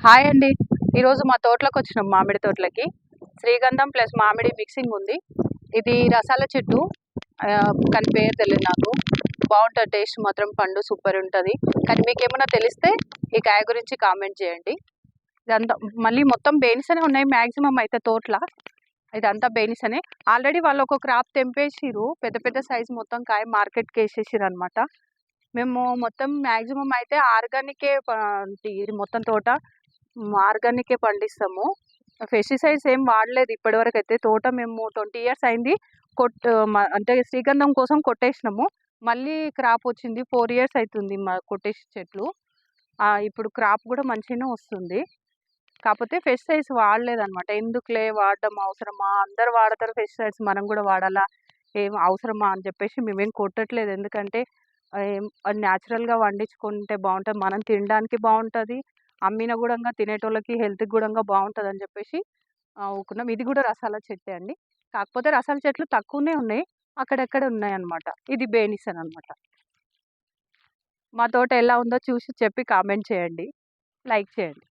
Hi అండి. ఈరోజు మా తోటలోకి వచ్చినాం. మామిడి తోటలకి శ్రీగంధం ప్లస్ మామిడి మిక్సింగ్ ఉంది. ఇది రసాల చెట్టు. కానీ పేరు తెలియదు నాకు. బాగుంటుంది, టేస్ట్ మాత్రం పండు సూపర్ ఉంటుంది. కానీ మీకు ఏమైనా తెలిస్తే ఈ కాయ గురించి కామెంట్ చేయండి. ఇదంతా మళ్ళీ మొత్తం బేనిసనే ఉన్నాయి మ్యాక్సిమం అయితే తోటల. ఇదంతా బేనిసనే. ఆల్రెడీ వాళ్ళు ఒక క్రాప్ తెంపేసిరు, పెద్ద పెద్ద సైజు మొత్తం కాయ మార్కెట్కి వేసేసిరు అనమాట. మేము మొత్తం మ్యాక్సిమం అయితే ఆర్గానికే ఇది మొత్తం తోట ఆర్గానికే పండిస్తాము. పెస్టిసైడ్స్ ఏం వాడలేదు ఇప్పటివరకు అయితే. తోట మేము 20 ఇయర్స్ అయింది అంటే శ్రీగంధం కోసం కొట్టేసినాము. మళ్ళీ క్రాప్ వచ్చింది. 4 ఇయర్స్ అవుతుంది మా కొట్టేసి చెట్లు. ఇప్పుడు క్రాప్ కూడా మంచిగానే వస్తుంది. కాకపోతే పెస్టిసైడ్స్ వాడలేదన్నమాట. ఎందుకులే వాడడం అవసరమా, అందరు వాడతారు పెస్టిసైడ్స్, మనం కూడా వాడాలా, ఏం అవసరమా అని చెప్పేసి మేమేం కొట్టట్లేదు. ఎందుకంటే అది న్యాచురల్గా పండించుకుంటే బాగుంటుంది, మనం తినడానికి బాగుంటుంది, అమ్మిన కూడా తినేటోళ్ళకి హెల్త్కి కూడా బాగుంటుంది అని చెప్పేసి ఊకున్నాం. ఇది కూడా రసాల చెట్టే అండి. కాకపోతే రసాల చెట్లు తక్కువనే ఉన్నాయి, అక్కడెక్కడ ఉన్నాయి అన్నమాట. ఇది బేనిసన్ అనమాట. మా తోట ఎలా ఉందో చూసి చెప్పి కామెంట్ చేయండి, లైక్ చేయండి.